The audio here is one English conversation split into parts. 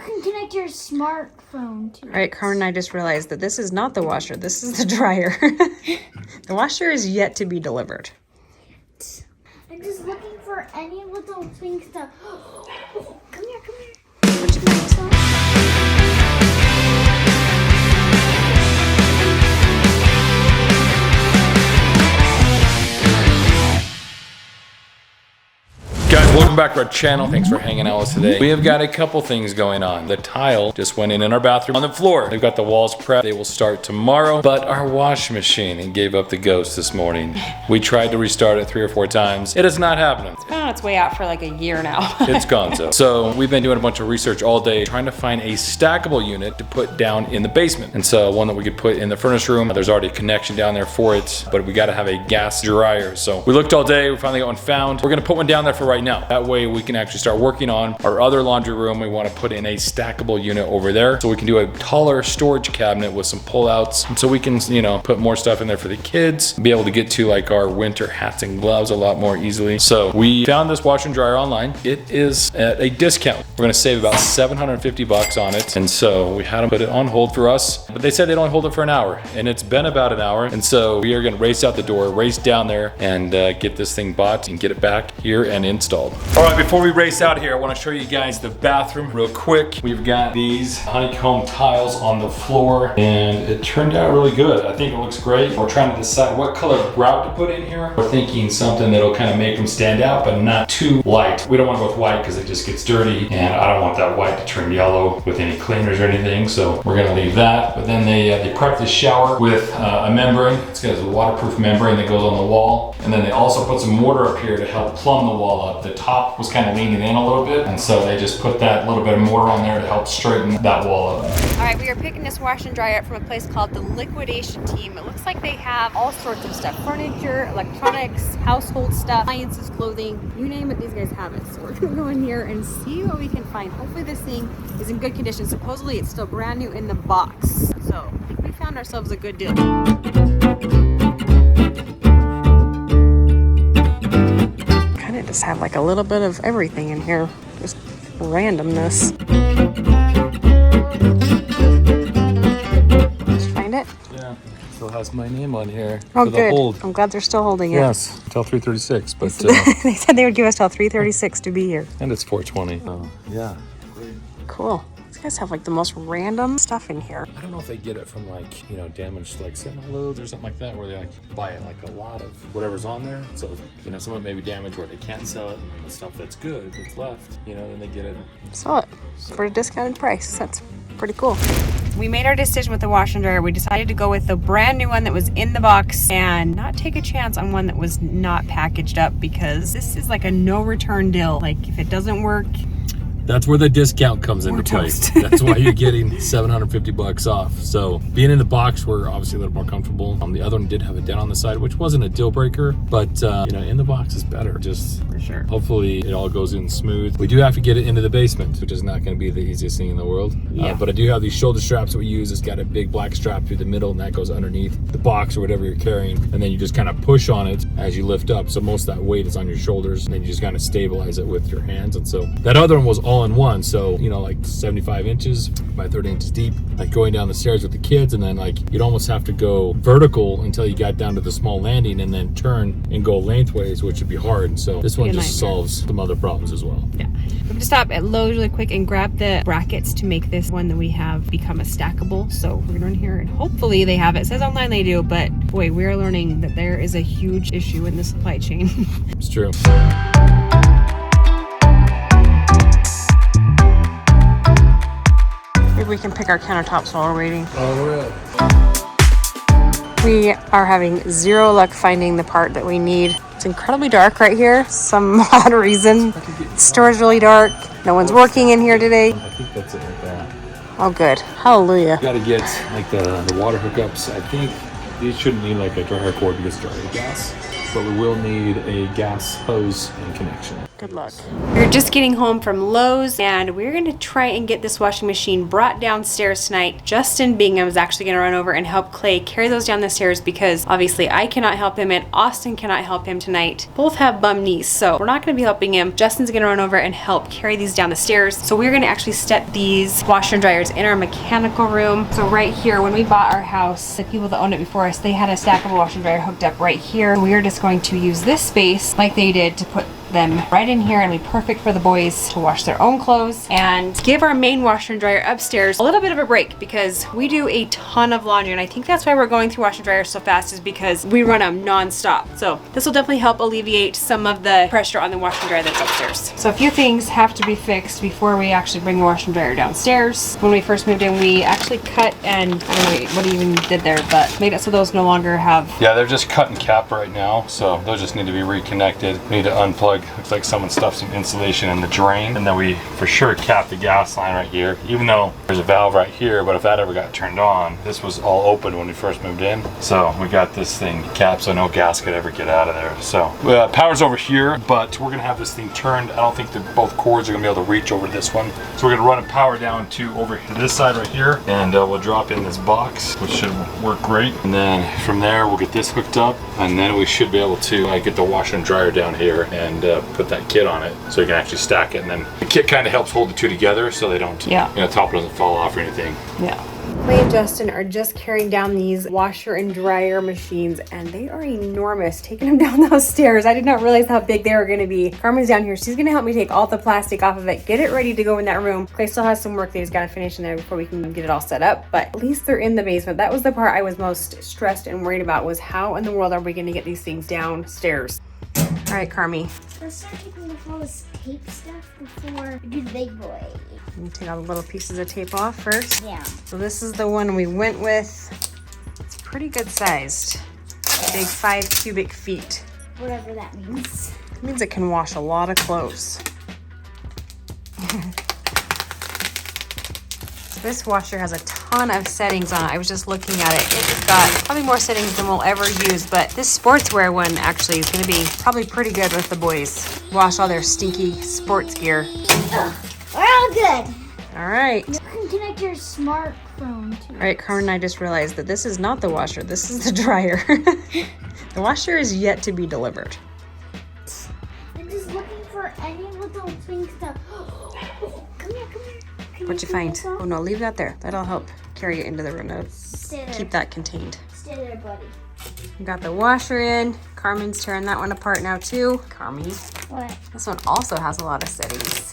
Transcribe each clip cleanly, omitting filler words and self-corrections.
can connect your smartphone to it. All right, Carmen and I just realized that this is not the washer. This is the dryer. The washer is yet to be delivered. I'm just looking for any little things to... Oh, come here, come here. What you think? Guys, welcome back to our channel. Thanks for hanging out with us today. We have got a couple things going on. The tile just went in our bathroom on the floor. They've got the walls prepped. They will start tomorrow, but our washing machine gave up the ghost this morning. We tried to restart it 3 or 4 times. It is not happening. It's been on its way out for like a year now. It's gone so we've been doing a bunch of research all day trying to find a stackable unit to put down in the basement. And so one that we could put in the furnace room. There's already a connection down there for it, but we got to have a gas dryer. So we looked all day. We finally got one found. We're going to put one down there for right now. That way we can actually start working on our other laundry room. We want to put in a stackable unit over there so we can do a taller storage cabinet with some pullouts. And so we can, you know, put more stuff in there for the kids, be able to get to like our winter hats and gloves a lot more easily. So we found this washer and dryer online. It is at a discount. We're going to save about $750 on it. And so we had them put it on hold for us, but they said they'd only hold it for an hour, and it's been about an hour. And so we are going to race out the door, race down there, and get this thing bought and get it back here and installed. All right, before we race out here, I want to show you guys the bathroom real quick. We've got these honeycomb tiles on the floor, and it turned out really good. I think it looks great. We're trying to decide what color grout to put in here. We're thinking something that'll kind of make them stand out, but not too light. We don't want to go with white because it just gets dirty, and I don't want that white to turn yellow with any cleaners or anything, so we're gonna leave that. But then they prepped the shower with a membrane. It's got a waterproof membrane that goes on the wall, and then they also put some mortar up here to help plumb the wall up. The top was kind of leaning in a little bit, and so they just put that little bit of mortar on there to help straighten that wall up. All right, we are picking this wash and dryer up from a place called the Liquidation Team. It looks like they have all sorts of stuff: furniture, electronics, household stuff, appliances, clothing, you name it, these guys have it. So we're gonna go in here and see what we can find. Hopefully this thing is in good condition. Supposedly it's still brand new in the box, so I think we found ourselves a good deal. Just have like a little bit of everything in here, just randomness. Did you find it? Yeah, still has my name on here. Oh, for the good. hold. I'm glad they're still holding it. Yes, till 3:36, but they said they would give us till 3:36 to be here. and it's 4:20. Oh, yeah. Great. Cool. These guys have like the most random stuff in here. I don't know if they get it from like, you know, damaged like Sentinel loads or something like that, where they like buy it like a lot of whatever's on there. So, you know, some of it may be damaged where they can't sell it, and the stuff that's good, that's left, you know, then they get it. Sell it for a discounted price. That's pretty cool. We made our decision with the wash and dryer. We decided to go with the brand new one that was in the box and not take a chance on one that was not packaged up, because this is like a no return deal. Like if it doesn't work, That's where the discount comes into play. That's why you're getting $750 off. So being in the box, we're obviously a little more comfortable. The other one did have a dent on the side, which wasn't a deal breaker, but you know, in the box is better. Just for sure. Hopefully it all goes in smooth. We do have to get it into the basement, which is not going to be the easiest thing in the world. Yeah. But I do have these shoulder straps that we use. It's got a big black strap through the middle, and that goes underneath the box or whatever you're carrying. And then you just kind of push on it as you lift up. So most of that weight is on your shoulders, and then you just kind of stabilize it with your hands. And so that other one was all in one. So, you know, like 75 inches by 30 inches deep, like going down the stairs with the kids, and then like you'd almost have to go vertical until you got down to the small landing and then turn and go lengthways, which would be hard. So this one just solves some other problems as well. Yeah. We have to stop at Lowe's really quick and grab the brackets to make this one that we have become a stackable. So we're gonna run here and hopefully they have it. It says online they do, but boy, we're learning that there is a huge issue in the supply chain. It's true. We can pick our countertops while we're waiting. All right. We are having zero luck finding the part that we need. It's incredibly dark right here. Some odd reason. The store's really dark. No one's working in here today. I think that's it like that. Oh, good. Hallelujah. You gotta get like the water hookups. I think these shouldn't need like a dryer cord because it's dry gas, but we will need a gas hose and connection. Good luck. We're just getting home from Lowe's and we're gonna try and get this washing machine brought downstairs tonight. Justin Bingham is actually gonna run over and help Clay carry those down the stairs because obviously I cannot help him and Austin cannot help him tonight. Both have bum knees, so we're not gonna be helping him. Justin's gonna run over and help carry these down the stairs. So we're gonna actually set these washer and dryers in our mechanical room. So right here, when we bought our house, the people that owned it before us, they had a stackable washer and dryer hooked up right here. We are just going to use this space like they did to put them right in here and be perfect for the boys to wash their own clothes and give our main washer and dryer upstairs a little bit of a break because we do a ton of laundry, and I think that's why we're going through washer and dryer so fast is because we run them non-stop. So this will definitely help alleviate some of the pressure on the washer and dryer that's upstairs. So a few things have to be fixed before we actually bring the washer and dryer downstairs. When we first moved in, we actually cut and I don't know what he even did there, but made it so those no longer have. Yeah, they're just cut and capped right now, so those just need to be reconnected. We need to unplug. Looks like someone stuffed some insulation in the drain, and then we for sure capped the gas line right here, even though there's a valve right here. But if that ever got turned on, this was all open when we first moved in, so we got this thing capped so no gas could ever get out of there. So power's over here, but we're gonna have this thing turned. I don't think that both cords are gonna be able to reach over this one, so we're gonna run a power down to over to this side right here, and we'll drop in this box, which should work great. And then from there we'll get this hooked up, and then we should be able to get the washer and dryer down here and put that kit on it so you can actually stack it. And then the kit kind of helps hold the two together so they don't, top doesn't fall off or anything. Yeah. Clay and Justin are just carrying down these washer and dryer machines, and they are enormous, taking them down those stairs. I did not realize how big they were going to be. Carmen's down here. She's going to help me take all the plastic off of it, get it ready to go in that room. Clay still has some work that he's got to finish in there before we can get it all set up, but at least they're in the basement. That was the part I was most stressed and worried about, was how in the world are we going to get these things downstairs? All right, Carmi. Let's start taking off all this tape stuff before we do the big boy. Let me take all the little pieces of tape off first. Yeah. So this is the one we went with. It's pretty good sized. Big 5 cubic feet. Whatever that means. It means it can wash a lot of clothes. This washer has a ton of settings on it. I was just looking at it. It's got probably more settings than we'll ever use, but this sportswear one actually is going to be probably pretty good with the boys. Wash all their stinky sports gear. We're all good. All right. You can connect your smartphone to it. All right, Carmen and I just realized that this is not the washer. This is the dryer. The washer is yet to be delivered. I'm just looking for any little things to... Come here, come here. What'd you find? Oh no, leave that there. That'll help carry it into the room. That'll Stay there. keep that contained. Stay there, buddy. We got the washer in. Carmen's tearing that one apart now too. Carmen. What? This one also has a lot of settings.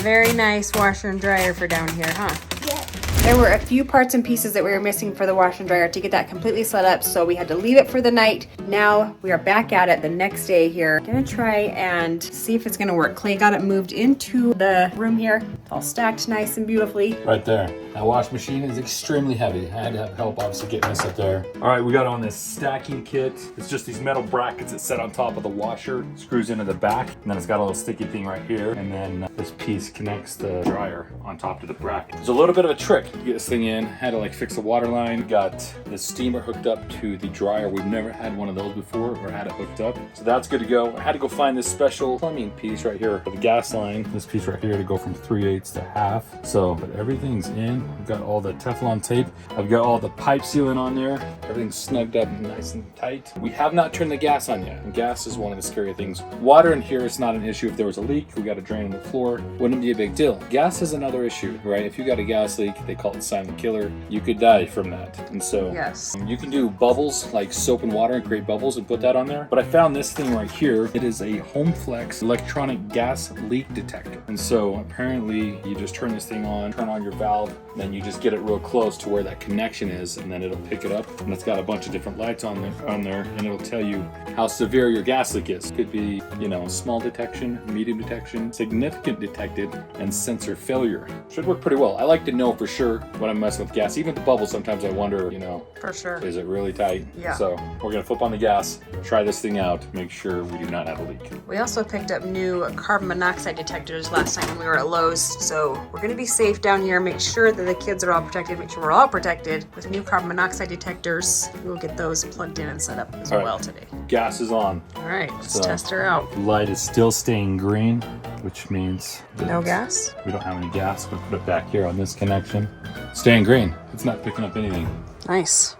Very nice washer and dryer for down here, huh? Yep. There were a few parts and pieces that we were missing for the washer and dryer to get that completely set up, so we had to leave it for the night. Now we are back at it the next day here. Gonna try and see if it's gonna work. Clay got it moved into the room here. It's all stacked nice and beautifully. Right there. That wash machine is extremely heavy. I had to have help obviously getting this up there. All right, we got on this stacking kit. It's just these metal brackets that set on top of the washer, screws into the back, and then it's got a little sticky thing right here, and then this piece connects the dryer on top of the bracket. There's a little bit of a trick to get this thing in. Had to like fix the water line. Got the steamer hooked up to the dryer. We've never had one of those before or had it hooked up, so that's good to go. I had to go find this special plumbing piece right here for the gas line. This piece right here to go from 3/8 to half. So, but everything's in. I've got all the Teflon tape. I've got all the pipe sealing on there. Everything's snugged up nice and tight. We have not turned the gas on yet. And gas is one of the scary things. Water in here is not an issue. If there was a leak, we got a drain on the floor. Wouldn't be a big deal. Gas is another issue, right? If you got a gas leak, they call it silent killer. You could die from that. And so Yes. you can do bubbles like soap and water and create bubbles and put that on there. But I found this thing right here. It is a HomeFlex electronic gas leak detector. And so apparently you just turn this thing on, turn on your valve, and then you just get it real close to where that connection is, and then it'll pick it up. And it's got a bunch of different lights on there, and it'll tell you how severe your gas leak is. Could be, small detection, medium detection, significant detected, and sensor failure. Should work pretty well. I like to know for sure when I'm messing with gas. Even the bubbles, sometimes I wonder, For sure. is it really tight? Yeah. So we're gonna flip on the gas, try this thing out, make sure we do not have a leak. We also picked up new carbon monoxide detectors last time when we were at Lowe's, so we're gonna be safe down here. Make sure that the kids are all protected, make sure we're all protected with new carbon monoxide detectors. We'll get those plugged in and set up as well today. Gas is on. All right, let's test her out. The light is still staying green, which means No gas? we don't have any gas. We'll put it back here on this connection. Staying green. It's not picking up anything. Nice.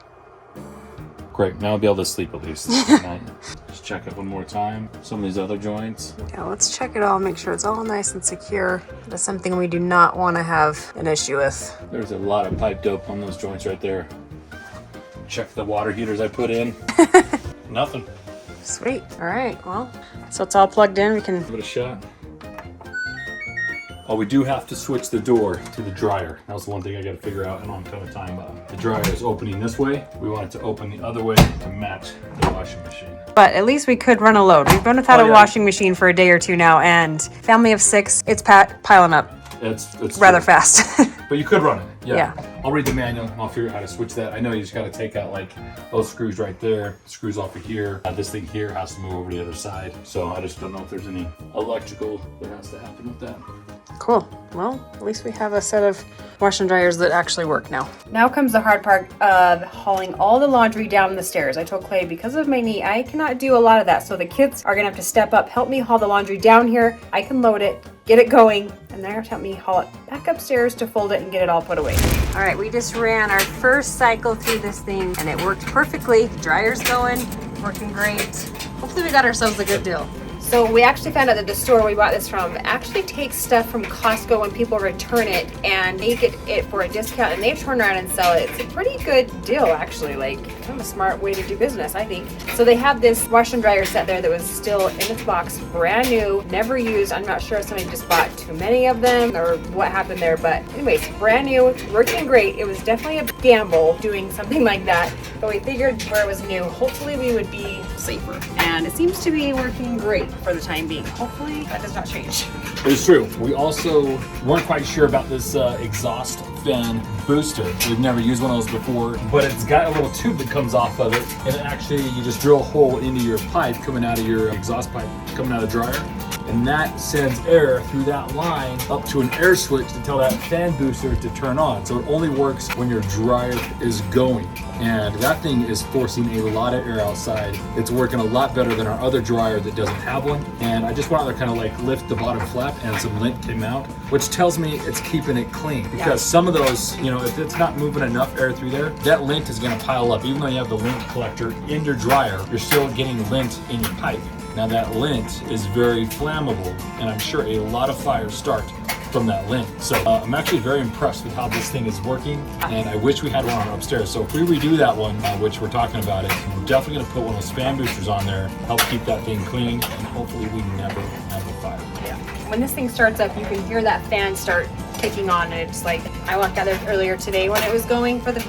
Great, now I'll be able to sleep at least tonight. Just check it one more time. Some of these other joints. Yeah, let's check it all, make sure it's all nice and secure. That's something we do not want to have an issue with. There's a lot of pipe dope on those joints right there. Check the water heaters I put in. Nothing. Sweet. All right, well, so it's all plugged in. We can Give it a shot. Oh, we do have to switch the door to the dryer. That was the one thing I got to figure out. I don't have a ton of time. The dryer is opening this way. We want it to open the other way to match the washing machine. But at least we could run a load. We've been without a washing machine for a day or two now, and family of 6, it's piling up It's rather true. fast. But you could run it. Yeah. I'll read the manual and I'll figure out how to switch that. I know you just got to take out like those screws right there, screws off of here. This thing here has to move over to the other side. So I just don't know if there's any electrical that has to happen with that. Cool. Well, at least we have a set of wash and dryers that actually work now. Now comes the hard part of hauling all the laundry down the stairs. I told Clay because of my knee, I cannot do a lot of that. So the kids are gonna have to step up, help me haul the laundry down here. I can load it, get it going, and they're gonna help me haul it back upstairs to fold it and get it all put away. All right, we just ran our first cycle through this thing and it worked perfectly. Dryer's going, working great. Hopefully we got ourselves a good deal. So we actually found out that the store we bought this from actually takes stuff from Costco when people return it and make it for a discount, and they turn around and sell it. It's a pretty good deal actually, like kind of a smart way to do business, I think. So they have this wash and dryer set there that was still in its box, brand new, never used. I'm not sure if somebody just bought too many of them or what happened there, but anyways, brand new, working great. It was definitely a gamble doing something like that, but we figured where it was new, hopefully we would be safer. And it seems to be working great for the time being. Hopefully that does not change. It's true. We also weren't quite sure about this exhaust fan booster. We've never used one of those before, but it's got a little tube that comes off of it, and actually you just drill a hole into your pipe coming out of your exhaust pipe coming out of the dryer, and that sends air through that line up to an air switch to tell that fan booster to turn on. So it only works when your dryer is going, and that thing is forcing a lot of air outside. It's working a lot better than our other dryer that doesn't have one, and I just went out there kind of like lift the bottom flap and some lint came out, which tells me it's keeping it clean, because some of those, you know, if it's not moving enough air through there, that lint is going to pile up. Even though you have the lint collector in your dryer, you're still getting lint in your pipe. Now that lint is very flammable, and I'm sure a lot of fires start from that lint. So I'm actually very impressed with how this thing is working, and I wish we had one on upstairs. So if we redo that one, which we're talking about it, we're definitely gonna put one of those fan boosters on there, help keep that thing clean, and hopefully we never have a fire. Yeah. When this thing starts up, you can hear that fan start kicking on, and it's like, I walked out there earlier today when it was going for the,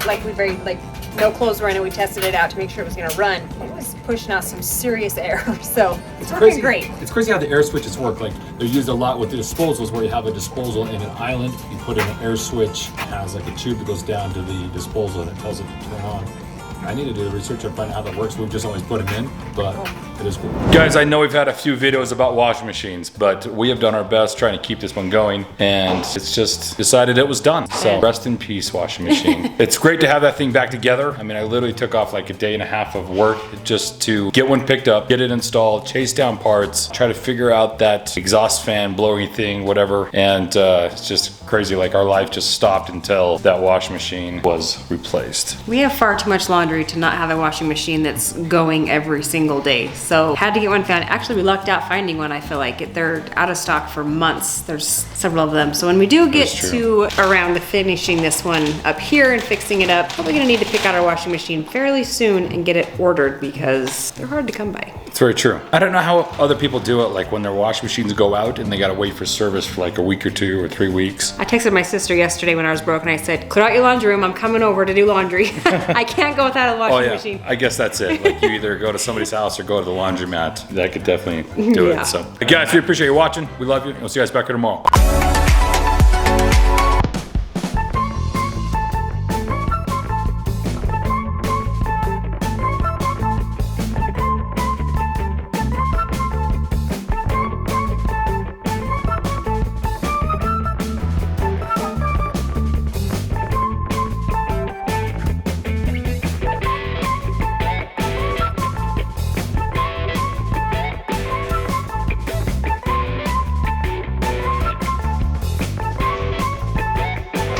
no clothes were in it, we tested it out to make sure it was gonna run. It was pushing out some serious air, so it's working great. It's crazy how the air switches work. Like they're used a lot with the disposals, where you have a disposal in an island, you put in an air switch, it has like a tube that goes down to the disposal and it tells it to turn on. I need to do the research and find out how that works. We've just always put them in, but it is cool. Guys, I know we've had a few videos about washing machines, but we have done our best trying to keep this one going, and it's just decided it was done. So rest in peace, washing machine. It's great to have that thing back together. I mean, I literally took off like a day and a half of work just to get one picked up, get it installed, chase down parts, try to figure out that exhaust fan blowing thing, whatever. And it's just crazy. Like our life just stopped until that washing machine was replaced. We have far too much laundry to not have a washing machine that's going every single day. So had to get one found. Actually, we lucked out finding one, I feel like. They're out of stock for months. There's several of them. So when we do get to around the finishing this one up here and fixing it up, probably gonna need to pick out our washing machine fairly soon and get it ordered because they're hard to come by. It's very true. I don't know how other people do it, like when their washing machines go out and they gotta wait for service for like a week or 2 or 3 weeks. I texted my sister yesterday when I was broke and I said, clear out your laundry room, I'm coming over to do laundry. I can't go without a washing machine. I guess that's it. Like you either go to somebody's house or go to the laundromat. That could definitely do it. So guys, we appreciate you watching. We love you. And we'll see you guys back here tomorrow.